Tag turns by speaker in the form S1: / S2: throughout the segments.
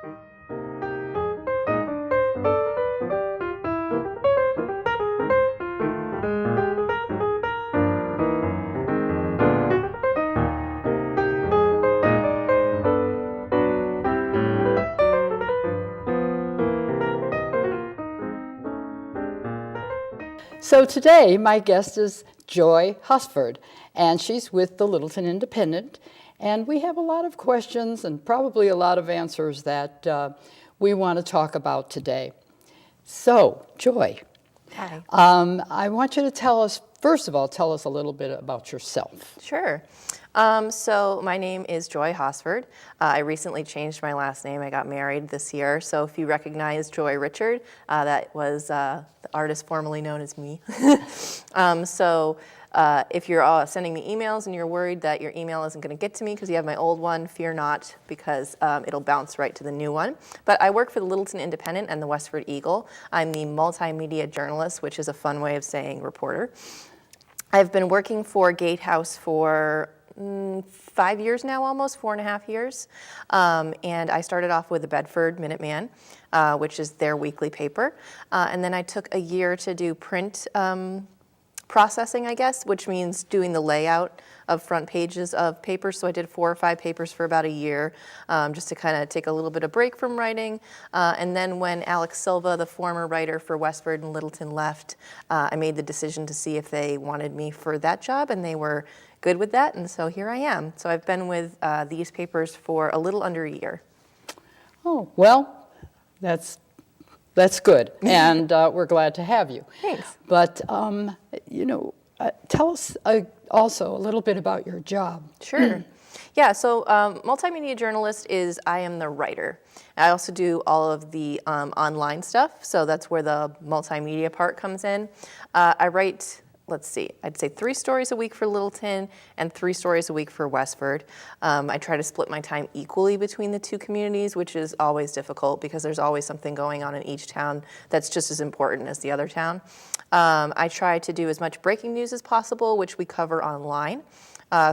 S1: So today, my guest is Joy Hosford, and she's with the Littleton Independent, and we have a lot of questions and probably a lot of answers that we want to talk about today. So, Joy,
S2: hi.
S1: I want you to tell us, first of all, tell us a little bit about yourself.
S2: Sure. So my name is Joy Hosford. I recently changed my last name. I got married this year. So if you recognize Joy Richard, that was the artist formerly known as me. If you're sending me emails and you're worried that your email isn't going to get to me because you have my old one, fear not, because it'll bounce right to the new one. But I work for the Littleton Independent and the Westford Eagle. I'm the Multimedia Journalist, which is a fun way of saying reporter. I've been working for Gatehouse for 5 years now, almost 4.5 years. And I started off with the Bedford Minuteman, which is their weekly paper. And then I took a year to do print processing, I guess, which means doing the layout of front pages of papers. So I did 4 or 5 papers for about a year, just to kind of take a little bit of break from writing. And then when Alex Silva, the former writer for Westford and Littleton, left, I made the decision to see if they wanted me for that job, and they were good with that, and so here I am. So I've been with these papers for a little under a year.
S1: Oh, well, that's good, and we're glad to have you.
S2: Thanks.
S1: But, tell us also a little bit about your job.
S2: Sure. Yeah, so Multimedia Journalist I am the writer. I also do all of the online stuff, so that's where the multimedia part comes in. I write, let's see, I'd say 3 stories a week for Littleton and 3 stories a week for Westford. I try to split my time equally between the 2 communities, which is always difficult because there's always something going on in each town that's just as important as the other town. I try to do as much breaking news as possible, which we cover online.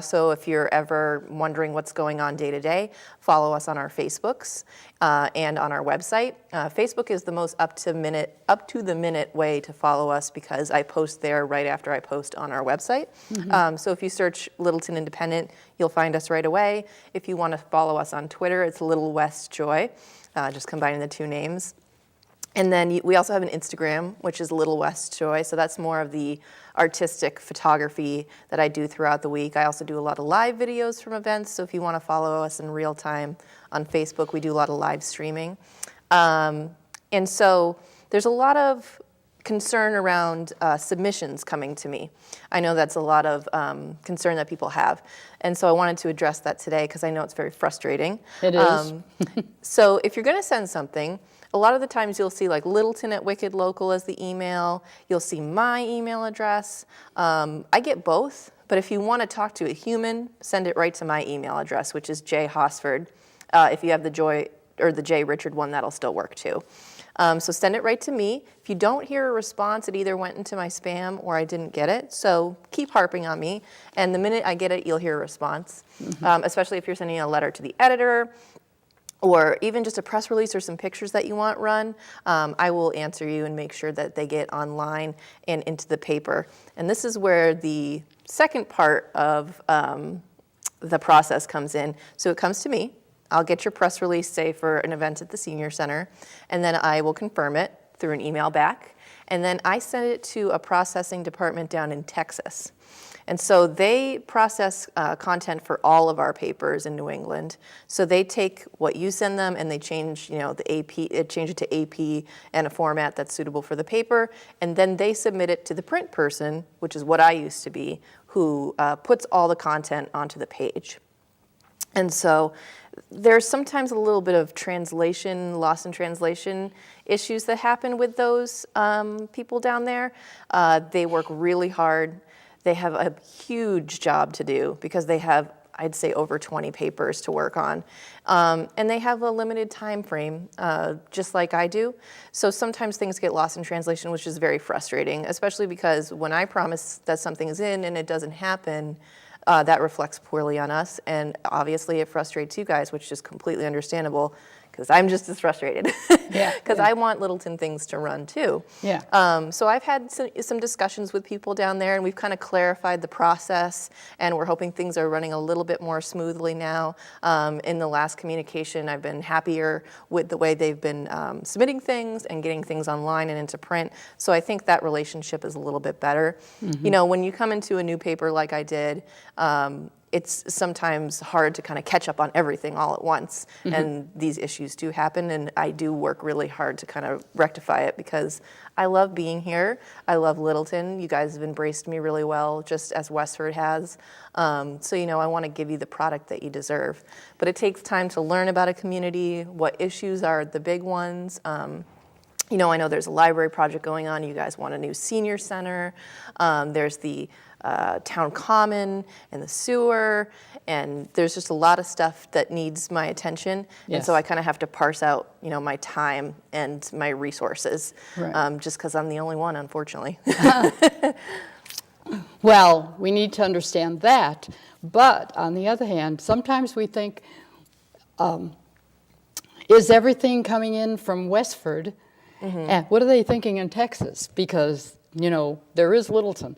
S2: So if you're ever wondering what's going on day to day, follow us on our Facebooks and on our website. Facebook is the most up to the minute way to follow us because I post there right after I post on our website. Mm-hmm. So if you search Littleton Independent, you'll find us right away. If you want to follow us on Twitter, it's Little West Joy, just combining the 2 names. And then we also have an Instagram, which is Little West Joy. So that's more of the artistic photography that I do throughout the week. I also do a lot of live videos from events. So if you want to follow us in real time on Facebook, we do a lot of live streaming. And so there's a lot of concern around submissions coming to me. I know that's a lot of concern that people have. And so I wanted to address that today because I know it's very frustrating.
S1: It is.
S2: So if you're going to send something, a lot of the times you'll see like Littleton at Wicked Local as the email. You'll see my email address. I get both, but if you want to talk to a human, send it right to my email address, which is J Hosford. If you have the Joy or the J Richard one, that'll still work too. So send it right to me. If you don't hear a response, it either went into my spam or I didn't get it. So keep harping on me. And the minute I get it, you'll hear a response, especially if you're sending a letter to the editor or even just a press release or some pictures that you want run. I will answer you and make sure that they get online and into the paper. And this is where the second part of the process comes in. So it comes to me. I'll get your press release, say, for an event at the Senior Center, and then I will confirm it through an email back. And then I send it to a processing department down in Texas. And so they process content for all of our papers in New England. So they take what you send them and they change, the AP, change it to AP and a format that's suitable for the paper. And then they submit it to the print person, which is what I used to be, who puts all the content onto the page. And so there's sometimes a little bit of loss in translation issues that happen with those people down there. They work really hard. They have a huge job to do because they have, I'd say, over 20 papers to work on. And they have a limited time frame, just like I do. So sometimes things get lost in translation, which is very frustrating, especially because when I promise that something is in and it doesn't happen, that reflects poorly on us. And obviously it frustrates you guys, which is completely understandable because I'm just as frustrated.
S1: Yeah,
S2: Because
S1: yeah.
S2: I want Littleton things to run too.
S1: Yeah.
S2: So I've had some discussions with people down there, and we've kind of clarified the process, and we're hoping things are running a little bit more smoothly now. In the last communication, I've been happier with the way they've been submitting things and getting things online and into print. So I think that relationship is a little bit better. You know, when you come into a new paper like I did, it's sometimes hard to kind of catch up on everything all at once, and these issues do happen, and I do work really hard to kind of rectify it because I love being here. I love Littleton. You guys have embraced me really well, just as Westford has. So, you know, I want to give you the product that you deserve. But it takes time to learn about a community, what issues are the big ones. You know, I know there's a library project going on. You guys want a new senior center. There's the town common and the sewer, and there's just a lot of stuff that needs my attention. And so
S1: Yes.
S2: I kind of have to parse out, you know, my time and my resources,
S1: Right.
S2: just because I'm the only one, unfortunately.
S1: Well, we need to understand that. But on the other hand, sometimes we think, is everything coming in from Westford? And what are they thinking in Texas? Because, you know, there is Littleton.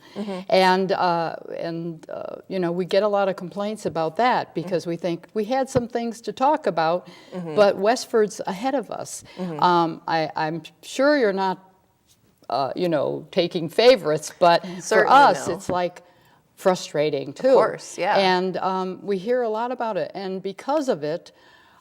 S1: And you know, we get a lot of complaints about that because we think we had some things to talk about, but Westford's ahead of us. I'm sure you're not, you know, taking favorites, but for
S2: Certainly
S1: us,
S2: no.
S1: it's like frustrating too.
S2: Of course, yeah.
S1: And we hear a lot about it. And because of it,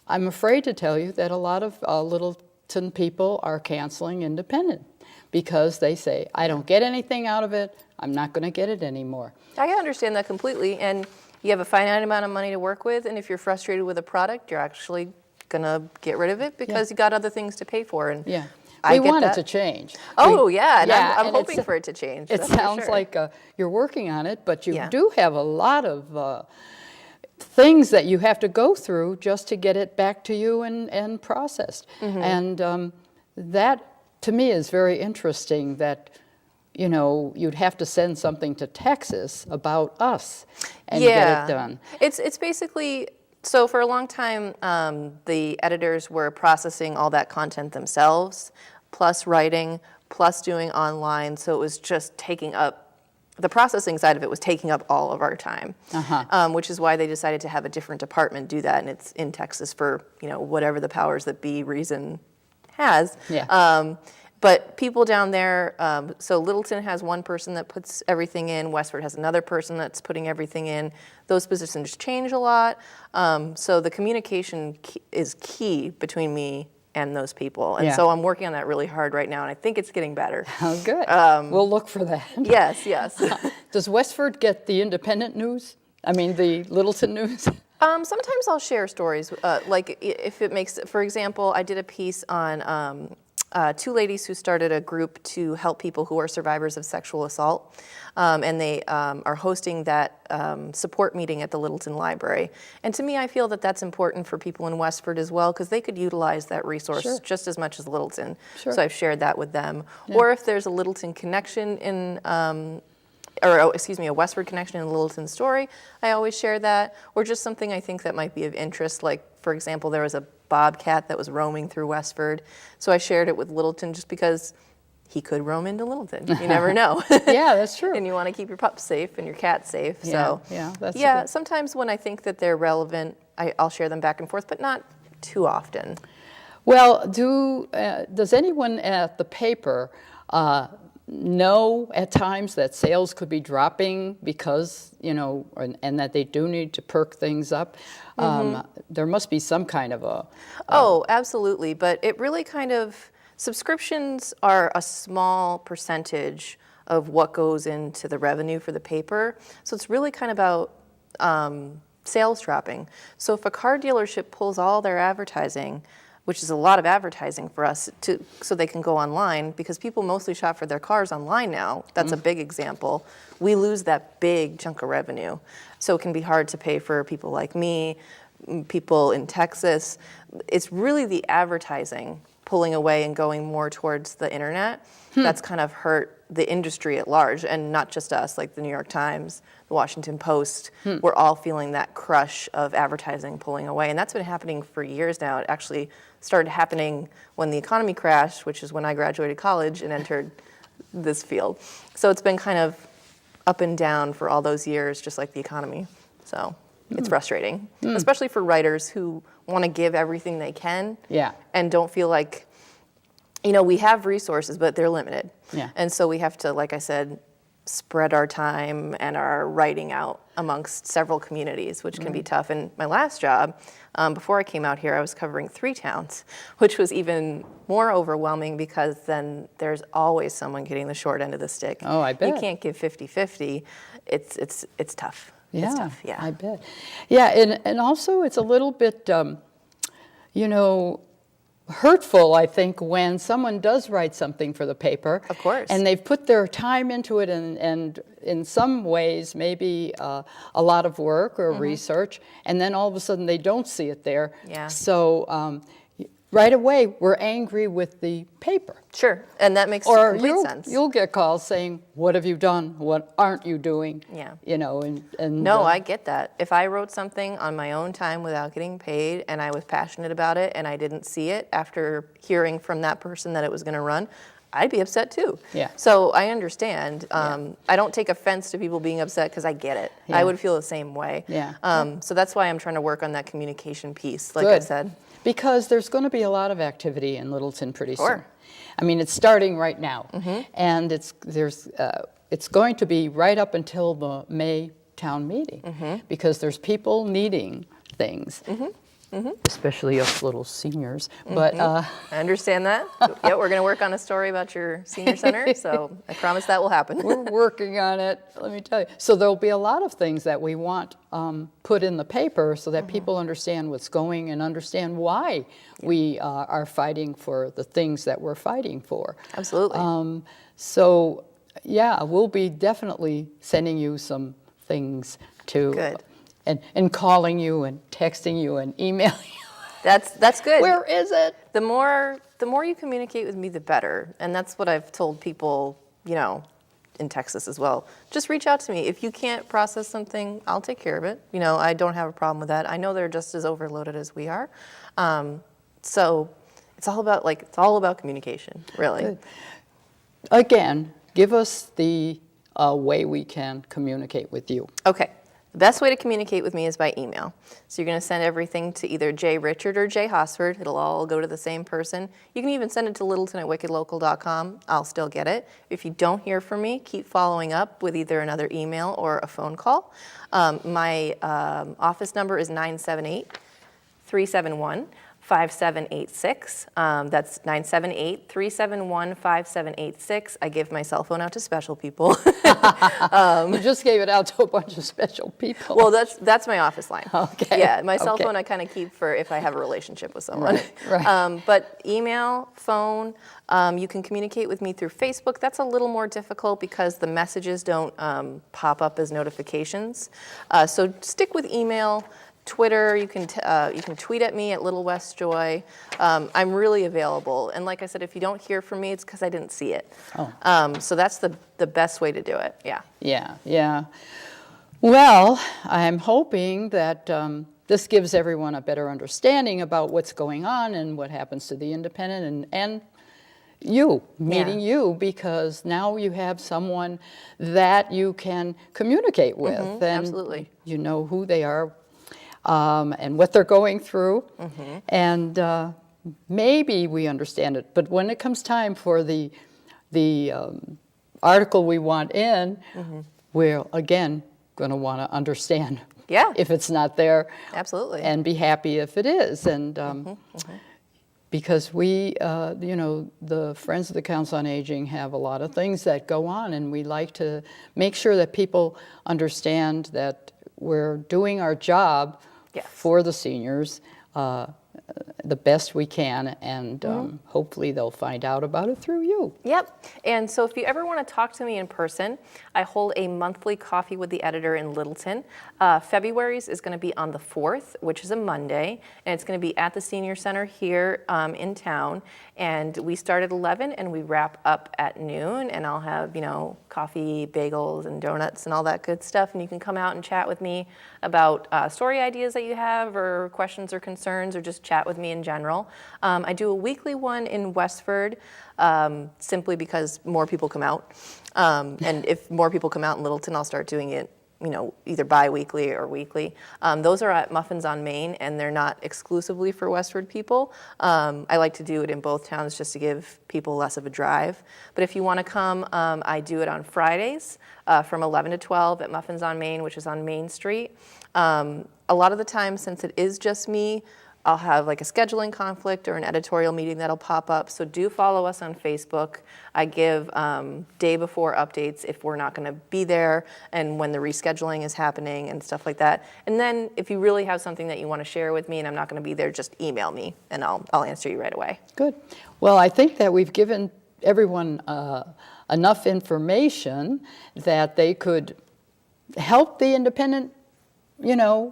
S1: I'm afraid to tell you that a lot of Littleton people are canceling Independent because they say, I don't get anything out of it, I'm not going to get it anymore.
S2: I understand that completely, and you have a finite amount of money to work with, and if you're frustrated with a product, you're actually going to get rid of it because you got other things to pay for. And
S1: Yeah.
S2: I
S1: We
S2: get
S1: want it
S2: that.
S1: to change.
S2: Oh, yeah, and I'm
S1: and
S2: hoping
S1: it's-
S2: for it to change.
S1: It
S2: that's for
S1: sounds
S2: sure.
S1: like you're working on it, but you
S2: Yeah.
S1: do have a lot of things that you have to go through just to get it back to you and processed. And that, to me, is very interesting that, you know, you'd have to send something to Texas about us and get it done.
S2: It's basically, so for a long time, the editors were processing all that content themselves, plus writing, plus doing online, so it was just taking up, the processing side of it was taking up all of our time, which is why they decided to have a different department do that, and it's in Texas for, you know, whatever the powers that be reason has.
S1: Yeah.
S2: But people down there, so Littleton has one person that puts everything in, Westford has another person that's putting everything in. Those positions change a lot. So the communication is key between me and those people. And
S1: Yeah.
S2: so I'm working on that really hard right now, and I think it's getting better.
S1: Oh, good. We'll look for that.
S2: Yes, yes.
S1: Does Westford get the Independent news? I mean, the Littleton news?
S2: Sometimes I'll share stories, like if it makes, for example, I did a piece on two ladies who started a group to help people who are survivors of sexual assault, and they are hosting that support meeting at the Littleton Library. And to me, I feel that that's important for people in Westford as well, because they could utilize that resource
S1: Sure.
S2: just as much as Littleton.
S1: Sure.
S2: So I've shared that with them. Or if there's a Littleton connection in a Westford connection in Littleton story, I always share that, or just something I think that might be of interest. Like, for example, there was a bobcat that was roaming through Westford, so I shared it with Littleton just because he could roam into Littleton. You never know.
S1: Yeah, that's true.
S2: And you want to keep your pups safe and your cat safe.
S1: Yeah,
S2: So
S1: yeah, that's a
S2: yeah.
S1: good-
S2: Sometimes when I think that they're relevant, I'll share them back and forth, but not too often.
S1: Well, does anyone at the paper know at times that sales could be dropping because, you know, and that they do need to perk things up? There must be some kind of a...
S2: Oh, absolutely. But it really kind of, subscriptions are a small percentage of what goes into the revenue for the paper. So it's really kind of about sales dropping. So if a car dealership pulls all their advertising, which is a lot of advertising for us, so they can go online, because people mostly shop for their cars online now. That's a big example. We lose that big chunk of revenue. So it can be hard to pay for people like me, people in Texas. It's really the advertising pulling away and going more towards the internet that's kind of hurt the industry at large, and not just us, like the New York Times, the Washington Post, we're all feeling that crush of advertising pulling away. And that's been happening for years now. It actually started happening when the economy crashed, which is when I graduated college and entered this field. So it's been kind of up and down for all those years, just like the economy. So it's frustrating, especially for writers who want to give everything they can and don't feel like, we have resources, but they're limited.
S1: Yeah.
S2: And so we have to, like I said, spread our time and our writing out amongst several communities, which can be tough. And my last job, before I came out here, I was covering 3 towns, which was even more overwhelming because then there's always someone getting the short end of the stick.
S1: Oh, I bet.
S2: You can't give 50-50. It's tough.
S1: Yeah,
S2: it's tough. Yeah,
S1: I bet. Yeah, and also it's a little bit, hurtful, I think, when someone does write something for the paper.
S2: Of course.
S1: And they've put their time into it, and in some ways maybe a lot of work or research, and then all of a sudden they don't see it there.
S2: Yeah.
S1: So right away we're angry with the paper.
S2: Sure, and that makes
S1: Or
S2: complete sense.
S1: you'll get calls saying, "What have you done? What aren't you doing?"
S2: Yeah.
S1: And
S2: No, I get that. If I wrote something on my own time without getting paid and I was passionate about it and I didn't see it after hearing from that person that it was going to run, I'd be upset too.
S1: Yeah.
S2: So I understand. I don't take offense to people being upset because I get it.
S1: Yeah.
S2: I would feel the same way.
S1: Yeah.
S2: So that's why I'm trying to work on that communication piece, like I
S1: Good.
S2: said.
S1: Because there's going to be a lot of activity in Littleton pretty soon.
S2: Sure.
S1: I mean, it's starting right now, and it's going to be right up until the May town meeting, because there's people needing things, especially us little seniors. But
S2: I understand that. Yeah, we're going to work on a story about your senior center, so I promise that will happen.
S1: we're working on it, let me tell you. So there'll be a lot of things that we want put in the paper so that people understand what's going and understand why we are fighting for the things that we're fighting for.
S2: Absolutely.
S1: So, yeah, we'll be definitely sending you some things to,
S2: Good.
S1: And calling you and texting you and emailing you.
S2: That's good.
S1: Where is it?
S2: The more you communicate with me, the better. And that's what I've told people, in Texas as well. Just reach out to me. If you can't process something, I'll take care of it. I don't have a problem with that. I know they're just as overloaded as we are. So it's all about communication, really.
S1: Good. Again, give us the way we can communicate with you.
S2: Okay. The best way to communicate with me is by email. So you're going to send everything to either J. Richard or Joy Hosford. It'll all go to the same person. You can even send it to littleton@wickedlocal.com. I'll still get it. If you don't hear from me, keep following up with either another email or a phone call. My office number is 978-371-5786. That's 978-371-5786. I give my cell phone out to special people.
S1: You just gave it out to a bunch of special people.
S2: Well, that's my office line.
S1: Okay.
S2: Yeah, my cell
S1: Okay.
S2: phone I kind of keep for if I have a relationship with someone.
S1: Right.
S2: But email, phone, you can communicate with me through Facebook. That's a little more difficult because the messages don't pop up as notifications. So stick with email. Twitter, you can tweet at me at Little West Joy. I'm really available, and like I said, if you don't hear from me, it's because I didn't see it. So that's the best way to do it. Yeah.
S1: Yeah. Well, I'm hoping that this gives everyone a better understanding about what's going on and what happens to the Independent and you, meeting you, because now you have someone that you can communicate with. And
S2: absolutely.
S1: You know who they are. And what they're going through, and maybe we understand it. But when it comes time for the article we want in, we're again going to want to understand if it's not there,
S2: Absolutely.
S1: and be happy if it is. And because we, the Friends of the Council on Aging have a lot of things that go on, and we like to make sure that people understand that we're doing our job for the seniors, the best we can, and hopefully they'll find out about it through you.
S2: Yep. And so if you ever want to talk to me in person, I hold a monthly coffee with the editor in Littleton. February's is going to be on the 4th, which is a Monday, and it's going to be at the Senior Center here in town. And we start at 11 and we wrap up at noon, and I'll have, coffee, bagels, and donuts and all that good stuff. And you can come out and chat with me about story ideas that you have, or questions or concerns, or just chat with me in general. I do a weekly one in Westford, simply because more people come out. And if more people come out in Littleton, I'll start doing it, either bi-weekly or weekly. Those are at Muffins on Main, and they're not exclusively for Westford people. I like to do it in both towns just to give people less of a drive. But if you want to come, I do it on Fridays from 11 to 12 at Muffins on Main, which is on Main Street. A lot of the time, since it is just me, I'll have like a scheduling conflict or an editorial meeting that'll pop up. So do follow us on Facebook. I give day before updates if we're not going to be there, and when the rescheduling is happening and stuff like that. And then if you really have something that you want to share with me and I'm not going to be there, just email me and I'll answer you right away.
S1: Good. Well, I think that we've given everyone enough information that they could help the Independent,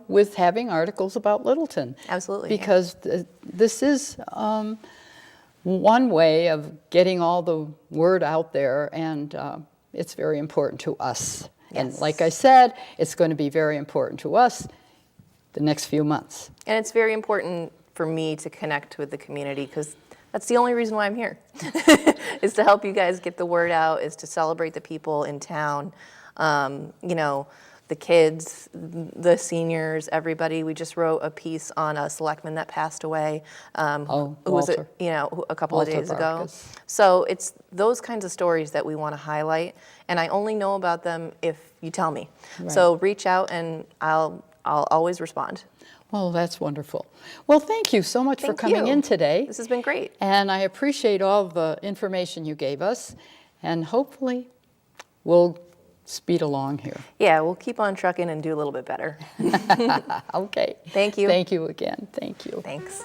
S1: with having articles about Littleton.
S2: Absolutely.
S1: Because this is one way of getting all the word out there, and it's very important to us.
S2: Yes.
S1: And like I said, it's going to be very important to us the next few months.
S2: And it's very important for me to connect with the community, because that's the only reason why I'm here, is to help you guys get the word out, is to celebrate the people in town. The kids, the seniors, everybody. We just wrote a piece on a selectman that passed away, who was
S1: Walter.
S2: A couple of
S1: Walter
S2: days ago.
S1: Barkas.
S2: So it's those kinds of stories that we want to highlight, and I only know about them if you tell me.
S1: Right.
S2: So reach out, and I'll always respond.
S1: Well, that's wonderful. Well, thank you so much for
S2: Thank
S1: coming
S2: you.
S1: in today.
S2: This has been great.
S1: And I appreciate all the information you gave us, and hopefully we'll speed along here.
S2: Yeah, we'll keep on trucking and do a little bit better.
S1: Okay.
S2: Thank you.
S1: Thank you again. Thank you.
S2: Thanks.